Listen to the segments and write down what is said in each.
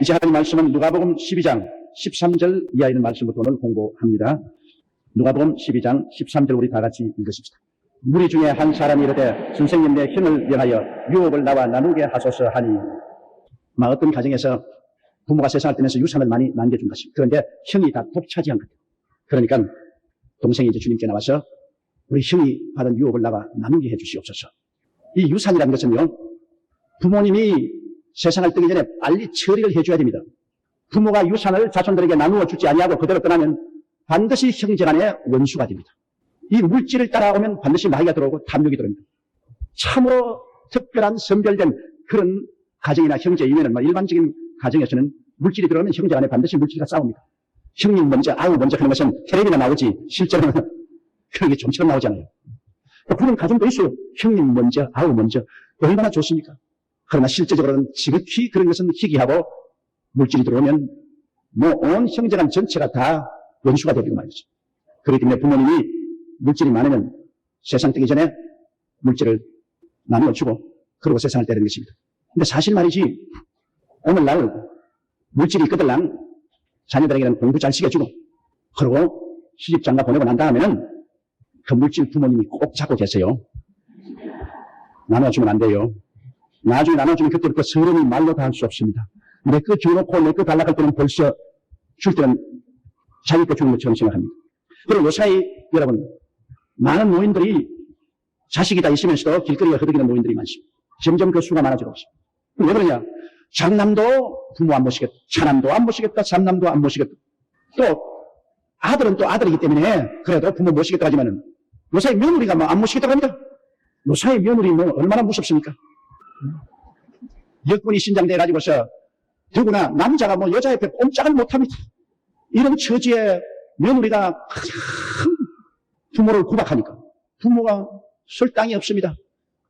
이제 하는 말씀은 누가복음 12장 13절 이하에 있는 말씀부터 오늘 공부합니다. 누가복음 12장 13절 우리 다 같이 읽으십시다. 무리 중에 한 사람이 이르되 선생님 내 형을 명하여 유업을 나와 나누게 하소서 하니. 어떤 가정에서 부모가 세상을 떠나서 유산을 많이 남겨준 것입니다. 그런데 형이 다 독차지한 거예요. 그러니까 동생이 이제 주님께 나와서 우리 형이 받은 유업을 나와 나누게 해 주시옵소서. 이 유산이라는 것은요, 부모님이 세상을 떠기 전에 빨리 처리를 해줘야 됩니다. 부모가 유산을 자손들에게 나누어 주지 아니하고 그대로 떠나면 반드시 형제간의 원수가 됩니다. 이 물질을 따라오면 반드시 마귀가 들어오고 탐욕이 들어옵니다. 참으로 특별한 선별된 그런 가정이나 형제이면은 일반적인 가정에서는 물질이 들어오면 형제간에 반드시 물질과 싸웁니다. 형님 먼저, 아우 먼저 하는 것은 텔레비나 나오지 실제로는 그런 게 좀처럼 나오잖아요. 그런 가정도 있어요. 형님 먼저, 아우 먼저. 얼마나 좋습니까? 그러나 실제적으로는 지극히 그런 것은 희귀하고 물질이 들어오면 온 형제간 전체가 다 원수가 되고 말이죠. 그렇기 때문에 부모님이 물질이 많으면 세상 뜨기 전에 물질을 나누어주고 그러고 세상을 때리는 것입니다. 근데 사실 말이지, 오늘날 물질이 있거들랑 자녀들에게는 공부 잘 시켜주고 그러고 시집장가 보내고 난 다음에는 그 물질 부모님이 꼭 잡고 계세요. 나눠주면 안 돼요. 나중에 나눠주면 그때부터 서름이 말로 다 할 수 없습니다. 내 거 줘놓고 내 거 달라고 할 때는 벌써 줄 때는 자기 거 주는 것처럼 생각합니다. 그리고 요사이 여러분, 많은 노인들이 자식이 다 있으면서도 길거리에 허덕이는 노인들이 많습니다. 점점 그 수가 많아지고 있습니다. 왜 그러냐? 장남도 부모 안 모시겠다. 차남도 안 모시겠다. 삼남도 안 모시겠다. 또 아들은 또 아들이기 때문에 그래도 부모 모시겠다 하지만은 요사이 며느리가 안 모시겠다고 합니다. 요사이 며느리 얼마나 무섭습니까? 여권이 신장돼 가지고서 더구나 남자가 여자 옆에 꼼짝을 못합니다. 이런 처지에 며느리가 부모를 구박하니까 부모가 쓸 땅이 없습니다.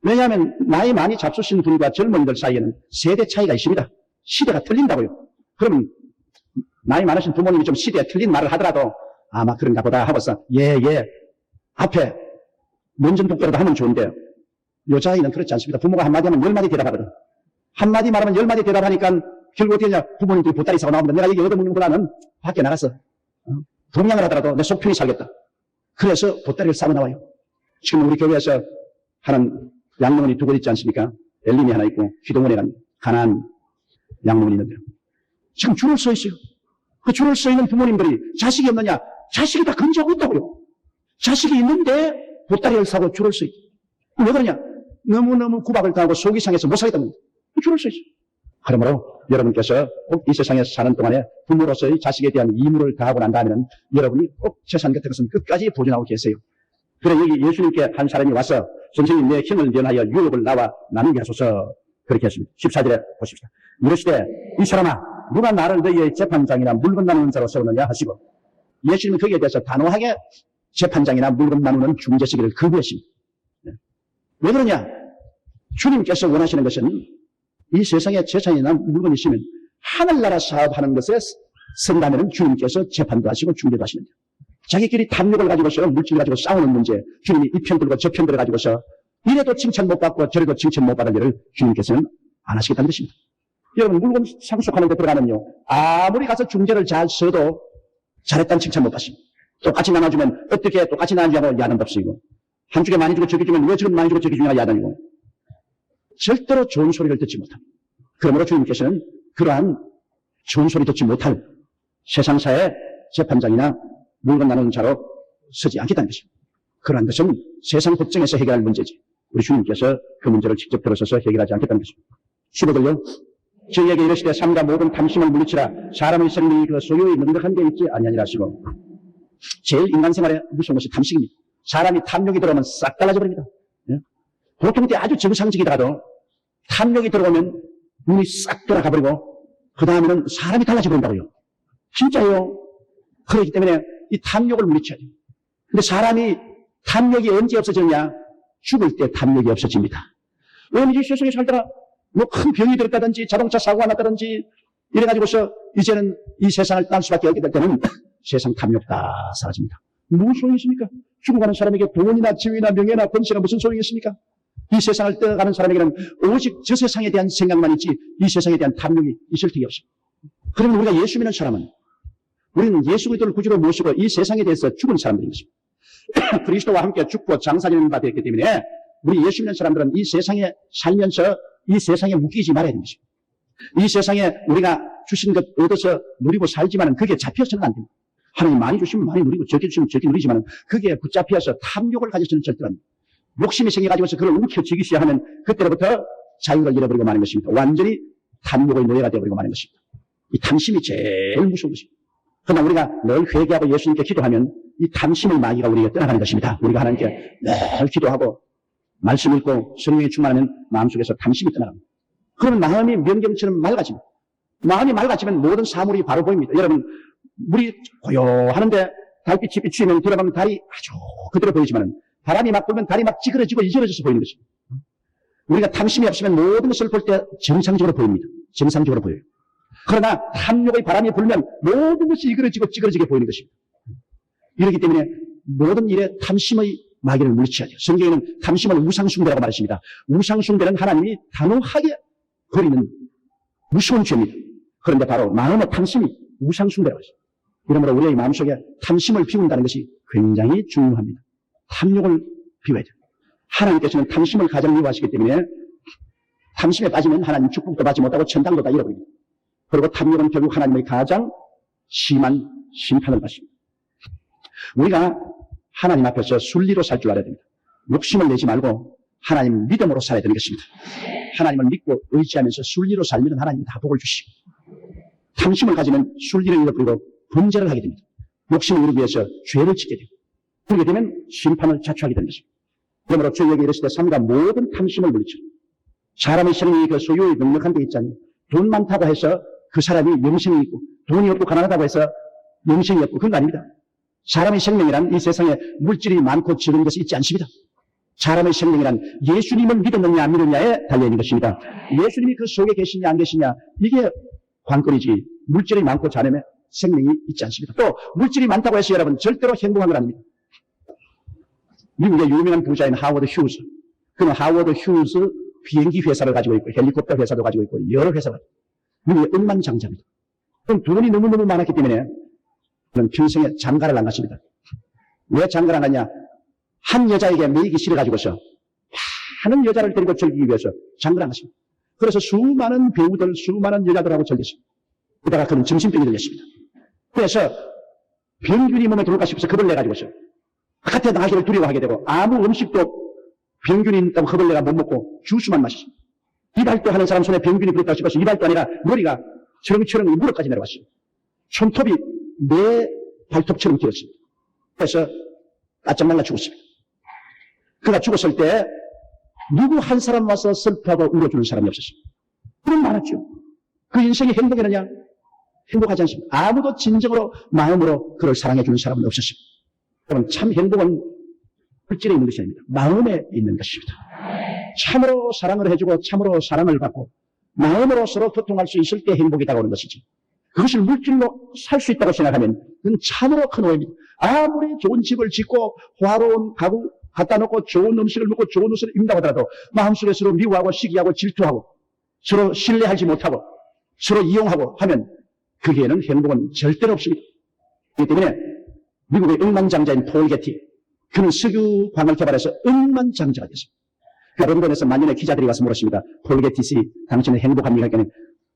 왜냐하면 나이 많이 잡수신 분과 젊은이들 사이에는 세대 차이가 있습니다. 시대가 틀린다고요. 그러면 나이 많으신 부모님이 좀 시대에 틀린 말을 하더라도 아마 그런가 보다 하고서 예 앞에 면전독대라도 하면 좋은데 여자아이는 그렇지 않습니다. 부모가 한마디 하면 10마디 대답하거든. 한마디 말하면 10마디 대답하니까 결국 어떻게 하냐, 부모님들이 보따리 사고 나오면 내가 여기 얻어먹는 것보다는 밖에 나가서 동양을 하더라도 내 속 편히 살겠다. 그래서 보따리를 싸고 나와요. 지금 우리 교회에서 하는 양로원이 두 곳 있지 않습니까? 엘림이 하나 있고 기동원에 간 가난 양로원이 있는데요. 지금 줄을 서 있어요. 그 줄을 서 있는 부모님들이 자식이 없느냐? 자식이 다 건지하고 있다고요. 자식이 있는데 보따리를 사고 줄을 서 있죠. 왜 그러냐? 너무너무 구박을 당하고 속이 상해서 못 살겠다는 거예요. 줄을 서 있어요. 그러므로 여러분께서 꼭 이 세상에 사는 동안에 부모로서의 자식에 대한義務를 다하고 난 다음에는 여러분이 꼭 재산 같은 것은 끝까지 보존하고 계세요. 그래 여기 예수님께 한 사람이 와서 선생님 내 형을 면하여 유업을 나와 나누게 하소서 그렇게 했습니다. 14절에 보십시다. 이르시되 이 사람아 누가 나를 너희의 재판장이나 물건 나누는 자로 세우느냐 하시고 예수님은 거기에 대해서 단호하게 재판장이나 물건 나누는 중재시기를 거부했습니다. 왜 그러냐? 주님께서 원하시는 것은 이 세상에 재산이나 물건이 있으면 하늘나라 사업하는 것에 쓴다면 주님께서 재판도 하시고 중재도 하시는데 자기끼리 탐욕을 가지고서 물질 가지고 싸우는 문제, 주님이 이 편 들고 저 편 들어 가지고서 이래도 칭찬 못 받고 저래도 칭찬 못 받은 일을 주님께서는 안 하시겠다는 것입니다. 여러분 물건 상속하는 데 들어가면요, 아무리 가서 중재를 잘 써도 잘했다는 칭찬 못 받습니다. 똑같이 나눠주면 어떻게 똑같이 나눠주냐고 야단도 쓰이고 한쪽에 많이 주고 저기 주면 왜 저기 많이 주고 저기 주냐고 야단이고 절대로 좋은 소리를 듣지 못합니다. 그러므로 주님께서는 그러한 좋은 소리 듣지 못할 세상사의 재판장이나 물건 나누는 자로 서지 않겠다는 것입니다. 그러한 것은 세상 법정에서 해결할 문제지 우리 주님께서 그 문제를 직접 들어서서 해결하지 않겠다는 것입니다. 15절요. 저희에게 이르시되 삼가 모든 탐심을 물리치라 사람의 생명이 그 소유의 능력한 데 있지 아니하니라 하시고 제일 인간 생활에 무서운 것이 탐식입니다. 사람이 탐욕이 들어오면 싹 달라져 버립니다. 보통 때 아주 정상적이다가도 탐욕이 들어오면 눈이 싹 돌아가 버리고 그 다음에는 사람이 달라져 버린다고요. 진짜요. 그렇기 때문에 이 탐욕을 물리쳐야 돼요. 근데 사람이 탐욕이 언제 없어지느냐? 죽을 때 탐욕이 없어집니다. 왜냐면 이 세상에 살다가 큰 병이 들었다든지 자동차 사고가 났다든지 이래가지고서 이제는 이 세상을 떠날 수밖에 없게 될 때는 세상 탐욕 다 사라집니다. 무슨 소용이 있습니까? 죽어가는 사람에게 돈이나 지위나 명예나 권세가 무슨 소용이 있습니까? 이 세상을 떠나가는 사람에게는 오직 저 세상에 대한 생각만 있지 이 세상에 대한 탐욕이 있을 턱이 없습니다. 그러면 우리가 예수 믿는 사람은 우리는 예수 그리스도를 구주로 모시고 이 세상에 대해서 죽은 사람들인 것입니다. 그리스도와 함께 죽고 장사되는 바 되었기 때문에 우리 예수 믿는 사람들은 이 세상에 살면서 이 세상에 묶이지 말아야 되는 것입니다. 이 세상에 우리가 주신 것 얻어서 누리고 살지만은 그게 잡혀서는 안 됩니다. 하나님 많이 주시면 많이 누리고 적게 주시면 적게 누리지만은 그게 붙잡혀서 탐욕을 가져서는 절대로 안 됩니다. 욕심이 생겨가지고서 그걸 움켜쥐기 시작하면 그때로부터 자유를 잃어버리고 마는 것입니다. 완전히 탐욕의 노예가 되어버리고 마는 것입니다. 이 탐심이 제일 무서운 것입니다. 그러나 우리가 늘 회개하고 예수님께 기도하면 이 탐심의 마귀가 우리에게 떠나가는 것입니다. 우리가 하나님께 늘 기도하고 말씀 읽고 성령에 충만하면 마음속에서 탐심이 떠나갑니다. 그러면 마음이 명경처럼 맑아집니다. 마음이 맑아지면 모든 사물이 바로 보입니다. 여러분, 물이 고요하는데 달빛이 비추면 들어가면 달이 아주 그대로 보이지만 바람이 막 불면 달이 막 찌그러지고 이절어져서 보이는 것입니다. 우리가 탐심이 없으면 모든 것을 볼 때 정상적으로 보입니다. 정상적으로 보여요. 그러나 탐욕의 바람이 불면 모든 것이 이그러지고 찌그러지게 보이는 것입니다. 이렇기 때문에 모든 일에 탐심의 마귀를 물리쳐야 돼요. 성경에는 탐심은 우상숭배라고 말했습니다. 우상숭배는 하나님이 단호하게 버리는 무서운 죄입니다. 그런데 바로 마음의 탐심이 우상숭배라고 했습니다. 이러므로 우리의 마음속에 탐심을 비운다는 것이 굉장히 중요합니다. 탐욕을 비워야 돼요. 하나님께서는 탐심을 가장 미워하시기 때문에 탐심에 빠지면 하나님 축복도 받지 못하고 천당도 다 잃어버립니다. 그리고 탐욕은 결국 하나님의 가장 심한 심판을 받습니다. 우리가 하나님 앞에서 순리로 살 줄 알아야 됩니다. 욕심을 내지 말고 하나님 믿음으로 살아야 되는 것입니다. 하나님을 믿고 의지하면서 순리로 살면 하나님이 다 복을 주시고, 탐심을 가지면 순리를 잃어버리고 범죄를 하게 됩니다. 욕심을 이루기 위해서 죄를 짓게 되고, 그렇게 되면 심판을 자초하게 되는 것입니다. 그러므로 주에게 이르시되 삼가 모든 탐심을 물리쳐. 사람의 생명이 그 소유의 넉넉한 데 있잖아요. 돈 많다고 해서 그 사람이 영생이 있고, 돈이 없고 가난하다고 해서 영생이 없고, 그런 거 아닙니다. 사람의 생명이란 이 세상에 물질이 많고 적은 것이 있지 않습니다. 사람의 생명이란 예수님을 믿었느냐 안 믿느냐에 달려있는 것입니다. 예수님이 그 속에 계시냐 안 계시냐, 이게 관건이지 물질이 많고 자녀의 생명이 있지 않습니다. 또 물질이 많다고 해서 여러분 절대로 행복한 건 아닙니다. 미국의 유명한 부자인 하워드 휴즈, 그는 하워드 휴즈 비행기 회사를 가지고 있고 헬리콥터 회사도 가지고 있고 여러 회사가 미국의 억만장자입니다. 그럼 돈이 너무너무 많았기 때문에 그는 평생에 장가를 안 갔습니다. 왜 장가를 안 갔냐? 한 여자에게 매이기 싫어가지고서 많은 여자를 데리고 즐기기 위해서 장가를 안 갔습니다. 그래서 수많은 배우들, 수많은 여자들하고 즐겼습니다. 그러다가 그는 정신병이 들렸습니다. 그래서 병균이 몸에 들어올까 싶어서 겁을 내가지고서 바깥에 나가기를 두려워하게 되고 아무 음식도 병균이 있다고 겁을 내가 못 먹고 주스만 마셨습니다. 이발도 하는 사람 손에 병균이 들었다고 싶어서 이발도 아니라 머리가 철렁철렁 무릎까지 내려왔습니다. 손톱이 내 발톱처럼 길었습니다. 그래서 깜짝 놀라 죽었습니다. 그가 죽었을 때 누구 한 사람 와서 슬퍼하고 울어주는 사람이 없었습니다. 그런 많았죠. 그 인생이 행복했느냐? 행복하지 않습니다. 아무도 진정으로 마음으로 그를 사랑해주는 사람은 없었습니다. 그럼 참 행복은 물질에 있는 것이 아닙니다. 마음에 있는 것입니다. 참으로 사랑을 해주고 참으로 사랑을 받고 마음으로 서로 소통할 수 있을 때 행복이 다가오는 것이지, 그것을 물질로 살 수 있다고 생각하면 그건 참으로 큰 오해입니다. 아무리 좋은 집을 짓고 화로운 가구 갖다 놓고 좋은 음식을 먹고 좋은 옷을 입는다고 하더라도 마음속에 서로 미워하고 시기하고 질투하고 서로 신뢰하지 못하고 서로 이용하고 하면 거기에는 행복은 절대로 없습니다. 그렇기 때문에 미국의 억만장자인 폴 게티, 그는 석유광을 개발해서 억만장자가 됐습니다. 그 런던에서 만년에 기자들이 와서 물었습니다. 폴 게티 씨, 당신은 행복합니까? 그러니까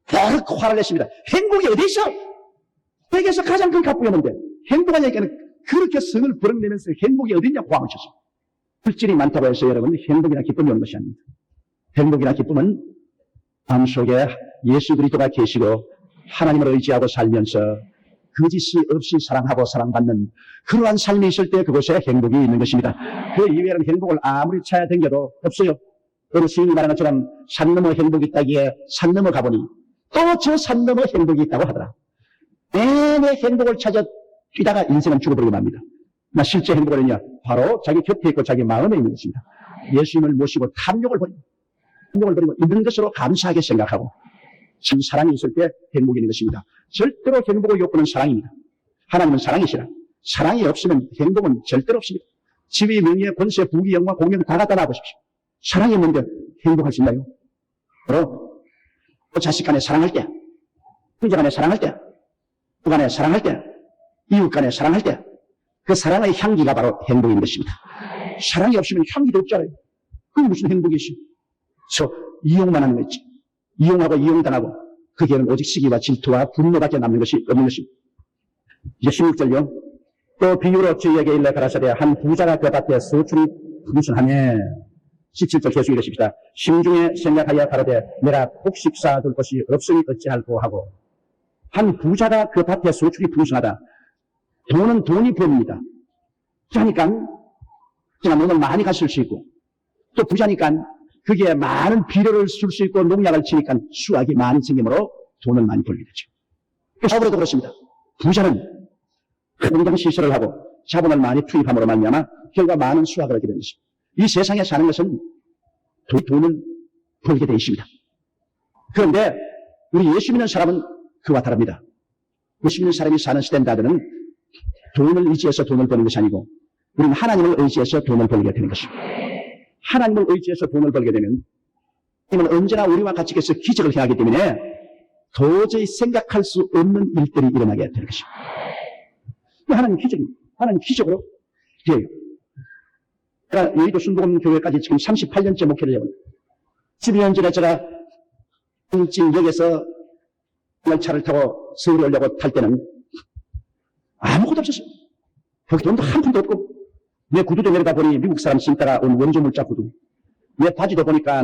딱 화를 냈습니다. 행복이 어디 있어? 세계에서 가장 큰 갑부였는데 행복하냐니까 그렇게 성을 버럭내면서 행복이 어디냐고 화를 쳤습니다. 물질이 많다고 해서 여러분 행복이나 기쁨이 오는 것이 아닙니다. 행복이나 기쁨은 마음속에 예수 그리스도가 계시고 하나님을 의지하고 살면서 거짓이 없이 사랑하고 사랑받는 그러한 삶이 있을 때 그곳에 행복이 있는 것입니다. 그 이외에는 행복을 아무리 찾아 댕겨도 없어요. 어느 시인이 말한 것처럼 산 넘어 행복이 있다기에 산 넘어 가보니 또 저 산 넘어 행복이 있다고 하더라. 내내 행복을 찾아 뛰다가 인생은 죽어버리고 맙니다. 실제 행복은요, 바로 자기 곁에 있고 자기 마음에 있는 것입니다. 예수님을 모시고 탐욕을 버리고 있는 것으로 감사하게 생각하고 참 사랑이 있을 때 행복이 있는 것입니다. 절대로 행복을 욕구는 사랑입니다. 하나님은 사랑이시라. 사랑이 없으면 행복은 절대로 없습니다. 지위, 명예, 권세, 부귀, 영광, 공명 다 갖다 놔보십시오. 사랑이 없는데 행복할 수 있나요? 바로 자식 간에 사랑할 때, 형제 간에 사랑할 때, 부 간에 사랑할 때, 이웃 간에 사랑할 때, 그 사랑의 향기가 바로 행복인 것입니다. 사랑이 없으면 향기도 없잖아요. 그게 무슨 행복이시? 그래서 이용만 하는 거 있지. 이용하고 이용당하고 거기에는 오직 시기와 질투와 분노밖에 남는 것이 없는 것입니다. 이제 16절요. 또 비유로 저희에게 일러 가라사대 한 부자가 그 밭에 소출이 풍성하며 17절 계속 읽으십시다. 심중에 생각하여 가로되 내가 곡식 쌓아둘 것이 없으니 어찌할꼬 하고 한 부자가 그 밭에 소출이 풍성하다. 돈은 돈이 법입니다. 부자니까 그냥 돈을 많이 가질 수 있고 또 부자니까 거기에 많은 비료를 쓸 수 있고 농약을 치니까 수확이 많이 생기므로 돈을 많이 벌게 되죠. 사업으로도 그렇습니다. 부자는 농장 시설을 하고 자본을 많이 투입함으로 말미암아 결과 많은 수확을 하게 되는 것입니다. 이 세상에 사는 것은 돈을 벌게 되어 있습니다. 그런데 우리 예수 믿는 사람은 그와 다릅니다. 예수 믿는 사람이 사는 스탠다드는 돈을 의지해서 돈을 버는 것이 아니고 우리는 하나님을 의지해서 돈을 벌게 되는 것입니다. 하나님을 의지해서 돈을 벌게 되면 하나님은 언제나 우리와 같이 계셔 기적을 행하기 때문에 도저히 생각할 수 없는 일들이 일어나게 되는 것입니다. 하나님 기적입니다. 하나님 기적으로 되어요. 그러니까 여의도 순복음 교회까지 지금 38년째 목회를 해옵니다. 12년 전에 제가 역에서 열차를 타고 서울에 오려고 탈 때는 아무것도 없었어요. 거기 돈도 한 푼도 없고 내 구두도 내려다 보니 미국 사람 신다가 온 원조 물자 구두. 내 바지도 보니까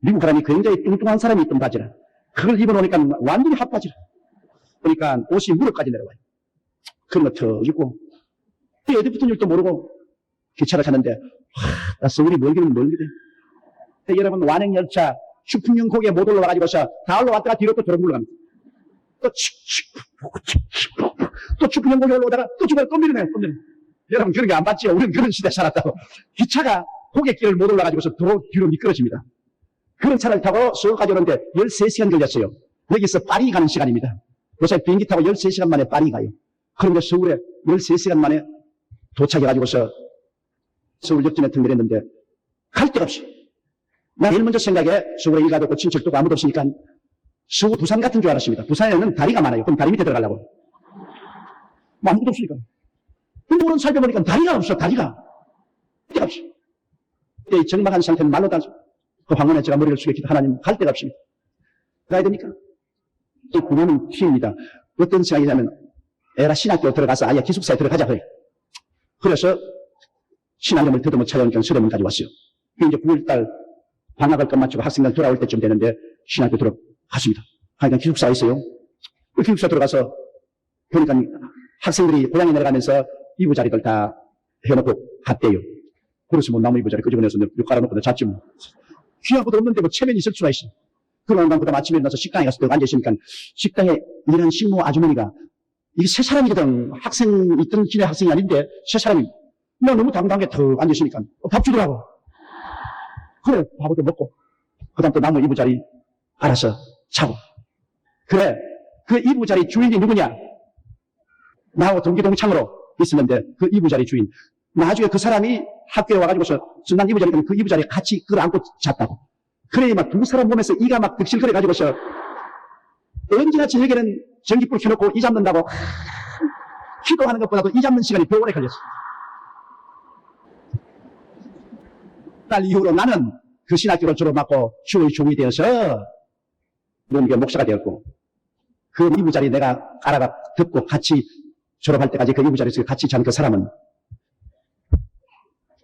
미국 사람이 굉장히 뚱뚱한 사람이 입던 바지라. 그걸 입어놓으니까 완전히 핫바지라. 보니까 옷이 무릎까지 내려와요. 그런 거 턱 입고 어디 붙은 줄도 모르고 기차를 탔는데 나 서울이 멀기는 멀기대. 여러분 완행열차 추풍령 고개 못 올라와가지고서 다 올라왔다가 뒤로 또 도로 물러갑니다. 또 추풍령 고개 올라오다가 또 중간에 또 밀어내요. 여러분 그런 게 안 봤죠? 우리는 그런 시대에 살았다고. 기차가 고갯길을 못 올라가지고서 도로 뒤로 미끄러집니다. 그런 차를 타고 서울까지 오는데 13시간 걸렸어요. 여기서 파리 가는 시간입니다. 요새 비행기 타고 13시간 만에 파리 가요. 그런데 서울에 13시간 만에 도착해가지고서 서울 역전에 등ger했는데 갈 데가 없어. 나 제일 먼저 생각에 서울에 일가도 없고 친척도 없고 아무도 없으니까 서울 부산 같은 줄 알았습니다. 부산에는 다리가 많아요. 그럼 다리 밑에 들어가려고. 아무도 없으니까. 근데 오늘 살펴보니까 다리가 없어. 다리가. 데가 없어. 이 정막한 상태는 말로 다 그 황혼에 제가 머리를 숙였기도 하나님 갈 데가 없습니다. 가야 됩니까? 이 구원은 튀입니다. 어떤 생각이냐면 에라 신학교 들어가서 아예 기숙사에 들어가자 그래. 그래서 신학점을 더듬어 찾아오니까 서대문까지 왔어요. 이제 9월달 방학을 끝마치고 학생들 돌아올 때쯤 되는데 신학교 들어갔습니다. 그러니까 기숙사에 있어요. 그 기숙사 들어가서 보니까 학생들이 고향에 내려가면서 이부자리들 다 해놓고 갔대요. 그래서 뭐 나무 이부자리 끄집어내서 육 깔아놓고 잤지 뭐. 귀한 것도 없는데 뭐 체면이 있을 수가 있어. 그러고 난 그다음 아침에 일어나서 식당에 가서 딱 앉아있으니까 식당에 일하는 식모 아주머니가 이게 새 사람이거든. 학생 있던 진의 학생이 아닌데 새 사람이 나 너무 당당하게 턱 앉아있으니까 밥 주더라고. 그래 밥도 먹고 그 다음 또 나무 이부자리 알아서 자고. 그래 그 이부자리 주인이 누구냐? 나하고 동기동창으로 있었는데 그 이부자리 주인 나중에 그 사람이 학교에 와가지고서 난 이부자리니까 그 이부자리에 같이 끌어안고 잤다고. 그래 막 두 사람 보면서 이가 막 득실거려 가지고서 언제나 저녁에는 전기불 켜놓고 이 잡는다고 기도하는 것보다도 이 잡는 시간이 더 오래 걸렸어. 날 이후로 나는 그 신학교를 졸업하고 주의 종이 되어서 농계 목사가 되었고 그 이부자리 내가 알아가 듣고 같이 졸업할 때까지 그 이부자리에서 같이 잔 그 사람은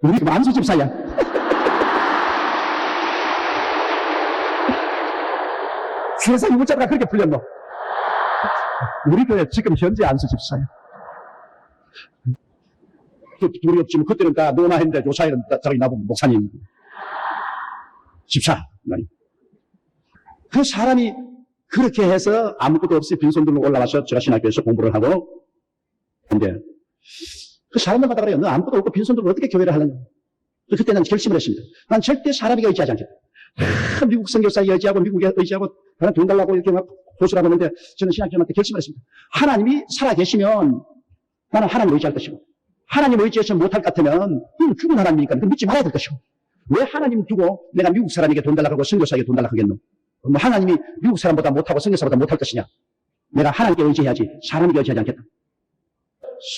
우리 만수 집사야. 세상 이부자리가 그렇게 풀렸노? 우리 교회 지금 현재 안수 집사야. 둘이 없지만 그때는 다 너나 했는데 요사이는 저기 나보면 목사님 집사. 그 사람이 그렇게 해서 아무것도 없이 빈손들로 올라와서 제가 신학교에서 공부를 하고 근데 그 사람들 마다 그래요. 너 아무것도 없고 빈손들로 어떻게 교회를 하느냐. 그때 난 결심을 했습니다. 난 절대 사람에게 의지하지 않겠다. 미국 선교사에 의지하고 미국에 의지하고 그냥 돈 달라고 이렇게 막 호소를 하는데 저는 신학교한테 결심을 했습니다. 하나님이 살아계시면 나는 하나님을 의지할 것이고 하나님 의지해서 못할 것 같으면 이건 죽은 하나님이니까 그건 믿지 말아야 될 것이고 왜 하나님 두고 내가 미국 사람에게 돈 달라고 하고 선교사에게 돈 달라고 하겠노? 뭐 하나님이 미국 사람보다 못하고 선교사보다 못할 것이냐? 내가 하나님께 의지해야지 사람에게 의지하지 않겠다.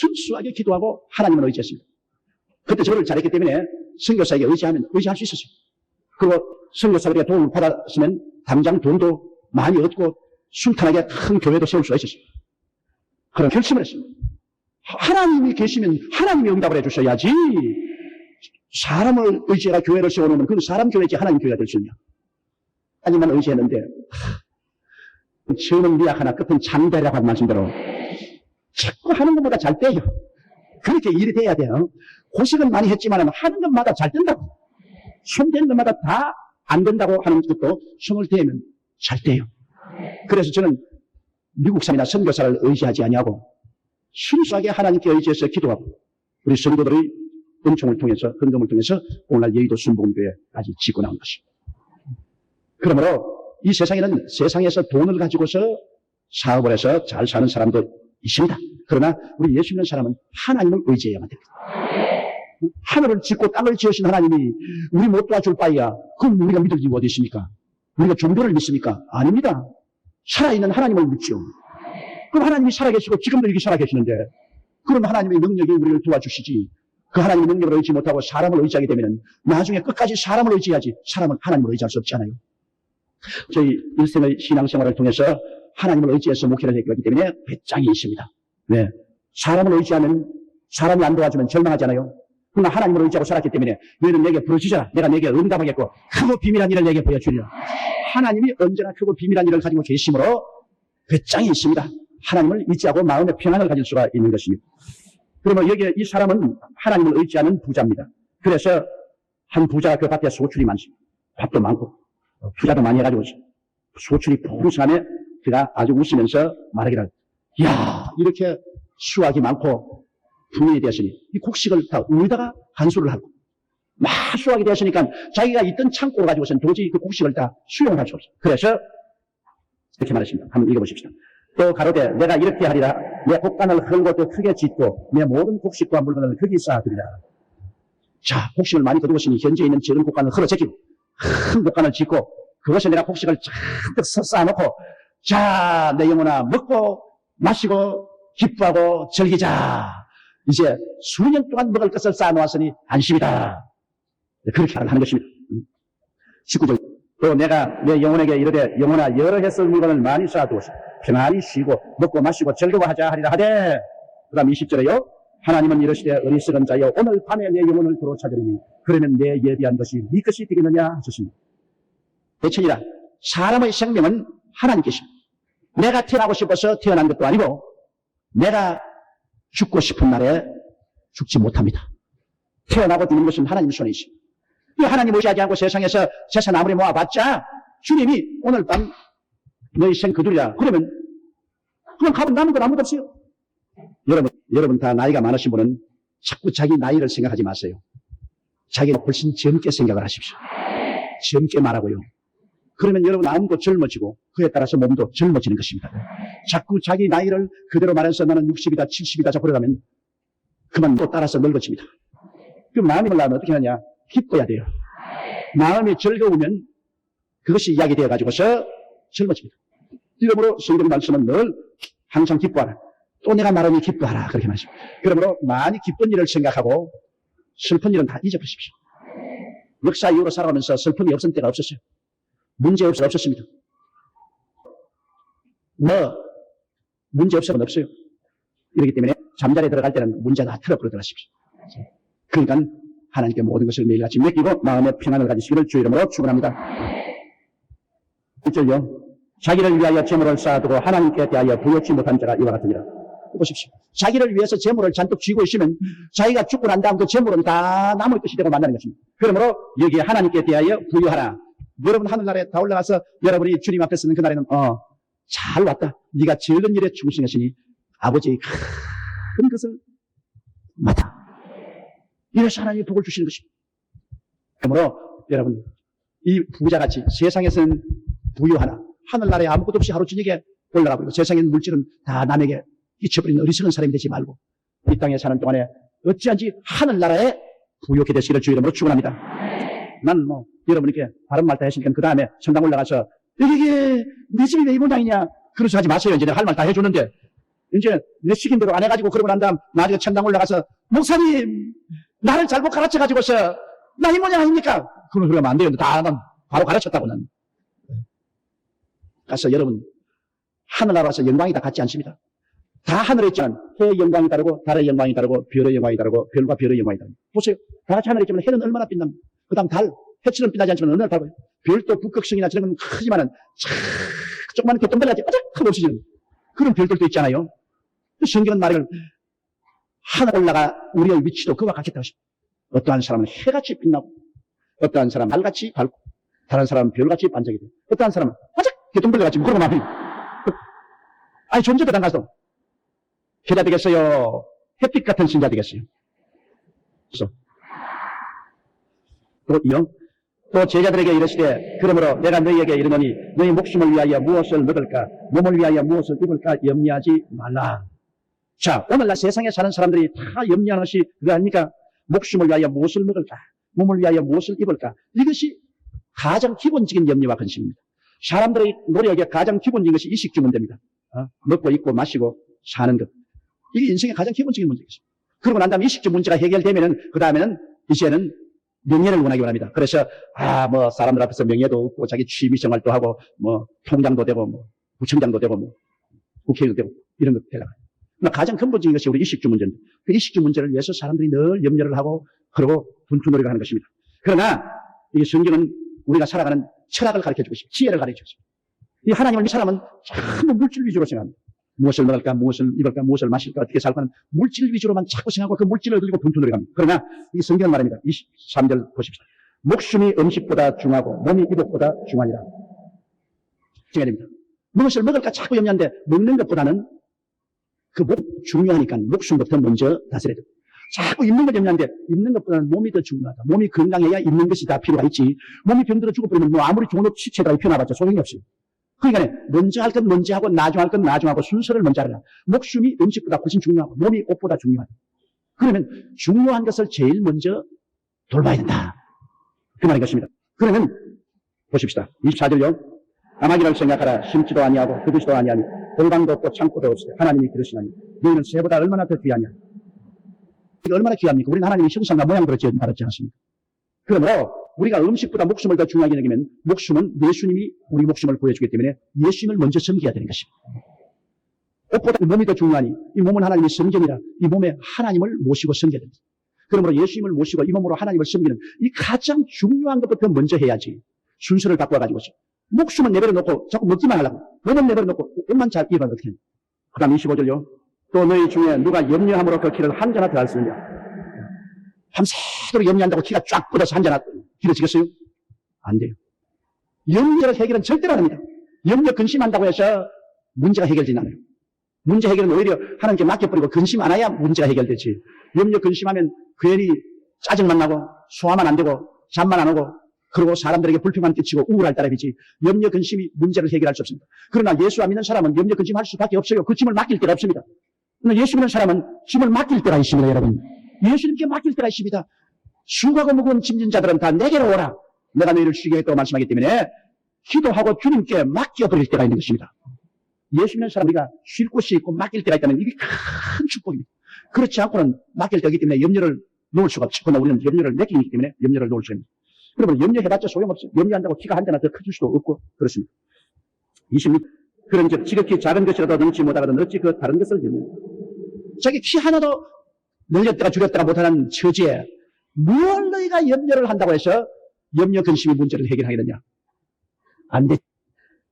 순수하게 기도하고 하나님을 의지했습니다. 그때 저를 잘했기 때문에 선교사에게 의지할 수 있었어요. 그리고 선교사들에게 도움을 받았으면 당장 돈도 많이 얻고 순탄하게 큰 교회도 세울 수가 있었어요. 그런 결심을 했습니다. 하나님이 계시면 하나님이 응답을 해주셔야지 사람을 의지해가 교회를 세워놓으면 그건 사람 교회지 하나님 교회가 될 수 있냐. 하나님만 의지했는데 처음은 미약하나 끝은 장대라고 한 말씀대로 자꾸 하는 것보다 잘 떼요. 그렇게 일이 돼야 돼요. 고생은 많이 했지만 하는 것마다 잘 된다고. 손대는 것마다 다 안 된다고 하는 것도 손을 대면 잘 돼요. 그래서 저는 미국 사람이나 선교사를 의지하지 아니하고 순수하게 하나님께 의지해서 기도하고 우리 성도들의 은총을 통해서 헌금을 통해서 오늘날 여의도 순복음교회까지 짓고 나온 것입니다. 그러므로 이 세상에는 세상에서 돈을 가지고서 사업을 해서 잘 사는 사람도 있습니다. 그러나 우리 예수 믿는 사람은 하나님을 의지해야만 됩니다. 하늘을 짓고 땅을 지으신 하나님이 우리 못 도와줄 바에야 그럼 우리가 믿을 이유가 어디 있습니까? 우리가 종교를 믿습니까? 아닙니다. 살아있는 하나님을 믿죠. 그럼 하나님이 살아계시고 지금도 이렇게 살아계시는데 그럼 하나님의 능력이 우리를 도와주시지. 그 하나님의 능력을 의지 못하고 사람을 의지하게 되면 나중에 끝까지 사람을 의지해야지 사람은 하나님을 의지할 수 없지 않아요. 저희 일생의 신앙생활을 통해서 하나님을 의지해서 목회를 했기 때문에 배짱이 있습니다. 네. 사람을 의지하면 사람이 안 도와주면 절망하잖아요. 그러나 하나님을 의지하고 살았기 때문에 너희는 내게 부르짖어라. 내가 내게 응답하겠고 크고 비밀한 일을 내게 보여주리라. 하나님이 언제나 크고 비밀한 일을 가지고 계심으로 배짱이 있습니다. 하나님을 의지하고 마음의 평안을 가질 수가 있는 것입니다. 그러면 여기에 이 사람은 하나님을 의지하는 부자입니다. 그래서 한 부자가 그 밭에 소출이 많습니다. 밭도 많고 투자도 많이 해가지고 소출이 풍성하며 그가 아주 웃으면서 말하기를 이야 이렇게 수확이 많고 풍년이 되었으니 이 곡식을 다 우리다가 한수를 하고 막 수확이 되었으니까 자기가 있던 창고를 가지고서는 도저히 그 곡식을 다 수용할 수 없어요. 그래서 이렇게 말했습니다. 한번 읽어보십시오. 또 가로되 내가 이렇게 하리라. 내 곡간을 헐고 또 크게 짓고 내 모든 곡식과 물건을 거기 쌓아두리라. 자, 곡식을 많이 거두었으니 현재 있는 적은 곡간을 헐어 제끼고 큰 곡간을 짓고 그것에 내가 곡식을 잔뜩 쌓아놓고 자, 내 영혼아 먹고 마시고 기뻐하고 즐기자. 이제 수년 동안 먹을 것을 쌓아놓았으니 안심이다. 그렇게 하는 것입니다. 19절 또 내가 내 영혼에게 이르되 영혼아 여러 해 쓸 물건을 많이 쌓아두었으니 편안히 쉬고 먹고 마시고 즐거워하자 하리라 하되 그 다음 20절에요 하나님은 이르시되 어리석은 자여 오늘 밤에 내 영혼을 도로 찾으리니 그러면 내 예비한 것이 네 것이 되겠느냐 하셨습니다. 대천이라 사람의 생명은 하나님께십니다. 내가 태어나고 싶어서 태어난 것도 아니고 내가 죽고 싶은 날에 죽지 못합니다. 태어나고 죽는 것은 하나님 손에 있습니다. 이 하나님 의지하지 않고 세상에서 재산 아무리 모아봤자 주님이 오늘 밤 너희 생 거두리라. 그러면 그냥 가면 남은 건 아무것도 없어요. 여러분 다 나이가 많으신 분은 자꾸 자기 나이를 생각하지 마세요. 자기가 훨씬 젊게 생각을 하십시오. 젊게 말하고요. 그러면 여러분 마음도 젊어지고 그에 따라서 몸도 젊어지는 것입니다. 자꾸 자기 나이를 그대로 말해서 나는 60이다 70이다 자꾸 그러가면 그만 또 따라서 늙어집니다. 그럼 마음이 올라가면 어떻게 하냐? 기뻐야 돼요. 마음이 즐거우면 그것이 이야기되어 가지고서 젊어집니다. 이러므로 성경 말씀은 늘 항상 기뻐하라. 또 내가 말하니 기뻐하라. 그렇게 말씀합니다. 그러므로 많이 기쁜 일을 생각하고 슬픈 일은 다 잊어버리십시오. 역사 이후로 살아가면서 슬픔이 없을 때가 없었어요. 문제 없었습니다. 문제 없어는 없어요. 이렇기 때문에 잠자리에 들어갈 때는 문제 다 틀어버려 들어가십시오. 그러니까 하나님께 모든 것을 매일같이 맡기고 마음의 평안을 가지시기를 주 이름으로 축원합니다. 1절요. 자기를 위하여 재물을 쌓아두고 하나님께 대하여 부여치 못한 자가 이와 같으니라. 보십시오. 자기를 위해서 재물을 잔뜩 쥐고 있으면 자기가 죽고 난 다음 그 재물은 다 남을 것이 되고 만나는 것입니다. 그러므로 여기에 하나님께 대하여 부여하라. 여러분 하늘나라에 다 올라가서 여러분이 주님 앞에 서는 그날에는 잘 왔다. 네가 적은 일에 충성했으니 아버지의 큰 것을 맡아. 이래서 하나님이 복을 주시는 것입니다. 그러므로 여러분 이 부자같이 세상에서는 부유하나 하늘나라에 아무것도 없이 하루 저녁에 올라가버리고 세상의 물질은 다 남에게 잊혀버리는 어리석은 사람이 되지 말고 이 땅에 사는 동안에 어찌한지 하늘나라에 부유하게 되시기를 주 이름으로 축원합니다. 난 여러분께 바른 말 다 했으니까 그 다음에 천당 올라가서 이게 네 집이 왜 이 모양이냐 그러지 하지 마세요. 이제 내가 할 말 다 해주는데, 이제 내 시킨 대로 안 해가지고 그러고 난 다음 나중에 천당 올라가서, 목사님, 나를 잘못 가르쳐가지고서, 나 이 모양 아닙니까? 그런 소리 하면 안 돼요. 다 난 바로 가르쳤다고 난. 가서 여러분, 하늘나라 와서 영광이 다 같지 않습니다. 다 하늘에 있지만 해의 영광이 다르고 달의 영광이 다르고 별의 영광이 다르고 별과 별의 영광이 다르고 보세요. 다 같이 하늘에 있지만 해는 얼마나 빛납니까? 그 다음 달, 해처럼 빛나지 않지만 얼마나 밝아요. 별도 북극성이나 저런 건 크지만은 조그마한 개똥벌같이 어작 하고 없어지는 그런 별들도 있잖아요. 성경은 말을 하늘 올라가 우리의 위치도 그와 같겠다고 하십니다. 어떠한 사람은 해같이 빛나고 어떠한 사람은 달같이 밝고 다른 사람은 별같이 반짝이 돼요. 어떠한 사람은 어작 개똥벌같이 그러고 말이에요. 아니 존재도 안 가서 해자 되겠어요? 햇빛 같은 신자 되겠어요? 그래서 또 제자들에게 이르시되 그러므로 내가 너희에게 이르노니 너희 목숨을 위하여 무엇을 먹을까 몸을 위하여 무엇을 입을까 염려하지 말라. 자, 오늘날 세상에 사는 사람들이 다 염려하는 것이 그거 아닙니까? 목숨을 위하여 무엇을 먹을까 몸을 위하여 무엇을 입을까. 이것이 가장 기본적인 염려와 근심입니다. 사람들의 노력에 가장 기본적인 것이 이식주 문제입니다. 먹고 입고 마시고 사는 것. 이게 인생의 가장 기본적인 문제겠습니다. 그러고 난 다음에 이식주 문제가 해결되면은, 그 다음에는 이제는 명예를 원하기 원합니다. 그래서, 사람들 앞에서 명예도 없고, 자기 취미 생활도 하고, 통장도 되고, 구청장도 되고, 국회의원도 되고, 이런 것 되려고. 가장 근본적인 것이 우리 이식주 문제입니다. 그 이식주 문제를 위해서 사람들이 늘 염려를 하고, 그러고 분투 노력을 하는 것입니다. 그러나, 이 성경은 우리가 살아가는 철학을 가르쳐 주고 있습니다. 지혜를 가르쳐 주고 있습니다. 이 하나님을 이 사람은 전부 물질 위주로 생각합니다. 무엇을 먹을까, 무엇을 입을까, 무엇을 마실까, 어떻게 살까 하는 물질 위주로만 자꾸 생각하고 그 물질을 들고 분투를 합니다. 그러나 이 성경은 말입니다. 23절 보십시오. 목숨이 음식보다 중하고 몸이 이복보다 중하니라. 정해집니다. 무엇을 먹을까 자꾸 염려하는데 먹는 것보다는 그 몸 중요하니까 목숨부터 먼저 다스려야 됩니다. 자꾸 입는 것 염려하는데 입는 것보다는 몸이 더 중요하다. 몸이 건강해야 입는 것이 다 필요가 있지. 몸이 병들어 죽어버리면 아무리 좋은 옷 취체다 입혀놔봤자 소용이 없어요. 그러니까 먼저 할 건 먼저 하고 나중 할 건 나중 하고 순서를 먼저 하라. 목숨이 음식보다 훨씬 중요하고 몸이 옷보다 중요하다. 그러면 중요한 것을 제일 먼저 돌봐야 된다. 그 말인 것입니다. 그러면 보십시다. 24절요. 까마귀를 생각하라. 심지도 아니하고 거두지도 아니하니 골방도 없고 창고도 없으되 하나님이 기르시나니 너희는 새보다 얼마나 더 귀하냐. 이게 얼마나 귀합니까? 우리는 하나님의 형상과 모양대로 지어받았지 않습니까? 그러므로 우리가 음식보다 목숨을 더 중요하게 여기면 목숨은 예수님이 우리 목숨을 구해주기 때문에 예수님을 먼저 섬겨야 되는 것입니다. 옷보다 몸이 더 중요하니 이 몸은 하나님의 성전이라 이 몸에 하나님을 모시고 섬겨야 됩니다. 그러므로 예수님을 모시고 이 몸으로 하나님을 섬기는 이 가장 중요한 것부터 먼저 해야지. 순서를 바꿔가지고 목숨은 내버려 놓고 자꾸 먹기만 하려고 몸은 내버려 놓고 옷만 잘 입으면 어떻게 합니까? 그 다음 25절요. 또 너희 중에 누가 염려함으로 그 키를 한 잔나 더 할 수 있느냐. 밤새도록 염려한다고 키가 쫙 뻗어서 한 잔나 길어지겠어요? 안 돼요. 염려를 해결은 절대로 안 합니다. 염려 근심한다고 해서 문제가 해결되지 않아요. 문제 해결은 오히려 하나님께 맡겨버리고 근심 안 해야 문제가 해결되지. 염려 근심하면 괜히 짜증만 나고 소화만 안 되고 잠만 안 오고 그리고 사람들에게 불평만 끼치고 우울할 따름이지. 염려 근심이 문제를 해결할 수 없습니다. 그러나 예수 안 믿는 사람은 염려 근심할 수밖에 없어요. 그 짐을 맡길 데가 없습니다. 그러나 예수 믿는 사람은 짐을 맡길 때가 있습니다. 여러분. 예수님께 맡길 때가 있습니다. 수고하고 무거운 짐진 자들은 다 내게로 오라. 내가 너희를 쉬게 했다고 말씀하기 때문에 기도하고 주님께 맡겨버릴 때가 있는 것입니다. 예수 믿는 사람 우리가 쉴 곳이 있고 맡길 때가 있다면 이게 큰 축복입니다. 그렇지 않고는 맡길 때이기 때문에 염려를 놓을 수가 없지. 그러나 우리는 염려를 느끼기 때문에 염려를 놓을 수 있습니다. 그러면 염려해봤자 소용없어요. 염려한다고 키가 한 잔나 더 커질 수도 없고 그렇습니다. 26. 그런즉 지극히 작은 것이라도 능치 못하거든 어찌 그 다른 것을 염려. 자기 키 하나도 늘렸다가 줄였다가 못하는 처지에 뭘 너희가 염려를 한다고 해서 염려 근심의 문제를 해결하겠느냐. 안 돼.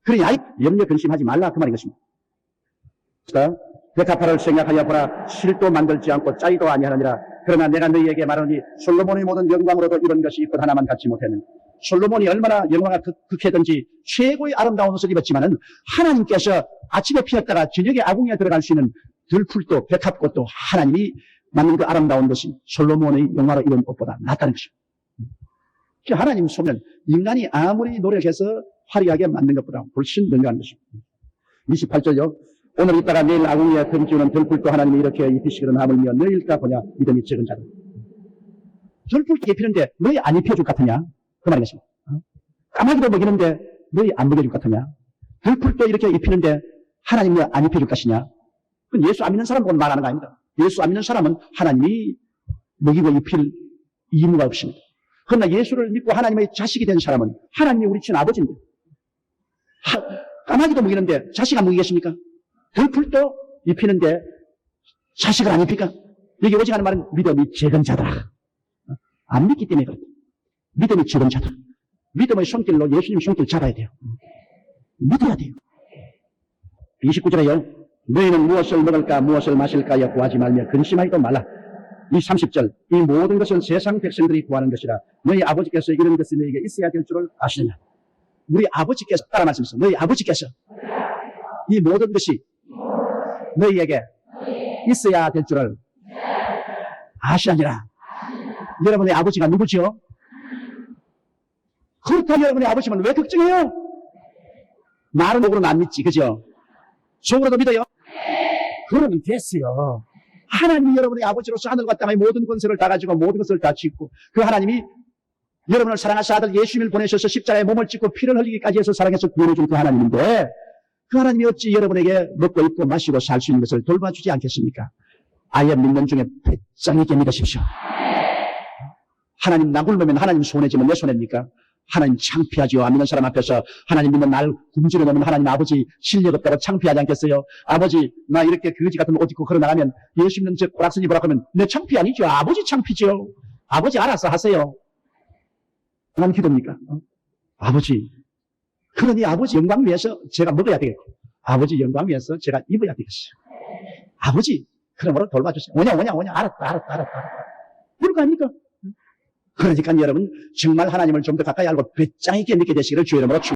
그러니 염려 근심하지 말라 그 말인 것입니다. 백합화를 생각하여 보라. 실도 만들지 않고 짜리도 아니하느니라. 그러나 내가 너희에게 말하니 솔로몬의 모든 영광으로도 이런 것이 있고 하나만 갖지 못했는. 솔로몬이 얼마나 영광을 극했든지 최고의 아름다운 옷을 입었지만은 하나님께서 아침에 피었다가 저녁에 아궁이에 들어갈 수 있는 들풀도 백합꽃도 하나님이 만든 그 아름다운 것이 솔로몬의 영화로 입은 옷보다 낫다는 것입니다. 하나님 손은 인간이 아무리 노력해서 화려하게 만든 것보다 훨씬 능력한 것입니다. 28절요. 오늘 있다가 내일 아궁이에 던지우는 들풀도 하나님이 이렇게 입히시기는 하물며 너희일까 보냐 믿음이 적은 자들. 들풀도 입히는데 너희 안 입혀줄 것 같으냐? 그 말인 것입니다. 까마귀도 먹이는데 너희 안 먹여줄 것 같으냐? 들풀도 이렇게 입히는데 하나님이 안 입혀줄 것이냐? 그건 예수 안 믿는 사람 보고 말하는 거 아닙니다. 예수 안 믿는 사람은 하나님이 먹이고 입힐 의무가 없습니다. 그러나 예수를 믿고 하나님의 자식이 된 사람은 하나님이 우리 친아버지인데 까마귀도 먹이는데 자식 안 먹이겠습니까? 들풀도 입히는데 자식을 안 입힐까? 여기 오직 하는 말은 믿음이 적은 자들아. 안 믿기 때문에 그렇다. 믿음이 적은 자들. 믿음의 손길로 예수님 손길 잡아야 돼요. 믿어야 돼요. 29절에요. 너희는 무엇을 먹을까 무엇을 마실까 구하지 말며 근심하지도 말라. 이 30절. 이 모든 것은 세상 백성들이 구하는 것이라 너희 아버지께서 이런 것이 너희에게 있어야 될 줄을 아시느냐. 우리 아버지께서 따라 말씀하셨어요. 너희 아버지께서 이 모든 것이 너희에게 있어야 될 줄을 아시느니라. 여러분의 아버지가 누구죠? 그렇다면 여러분의 아버지면 왜 걱정해요? 말은 속으로는 안 믿지, 그죠? 속으로도 믿어요? 그러면 됐어요. 하나님이 여러분의 아버지로서 하늘과 땅의 모든 권세를 다 가지고 모든 것을 다 짓고 그 하나님이 여러분을 사랑하사 아들 예수님을 보내셔서 십자가에 몸을 찢고 피를 흘리기까지 해서 사랑해서 구원해준 그 하나님인데 그 하나님이 어찌 여러분에게 먹고 입고 마시고 살 수 있는 것을 돌봐주지 않겠습니까? 아예 믿는 중에 배짱 있게 믿으십시오. 하나님 나 굶으면 하나님 손해지면 내 손해입니까? 하나님 창피하지요. 안 믿는 사람 앞에서 하나님 믿는 날 굶주려 놓으면 하나님 아버지 실력 없다고 창피하지 않겠어요? 아버지 나 이렇게 거지 같은 옷 입고 걸어 나가면 예수 믿는 저 꼬락선 입으라 하면 내 창피 아니죠. 아버지 창피죠. 아버지 알아서 하세요. 난 기도입니까? 아버지 그러니 아버지 영광 위해서 제가 먹어야 되겠고 아버지 영광 위해서 제가 입어야 되겠어요. 아버지 그러므로 돌봐주세요. 오냐 알았다. 그럴 거 아닙니까? 그러니까 여러분 정말 하나님을 좀 더 가까이 알고 배짱 있게 믿게 되시기를 주의 이름으로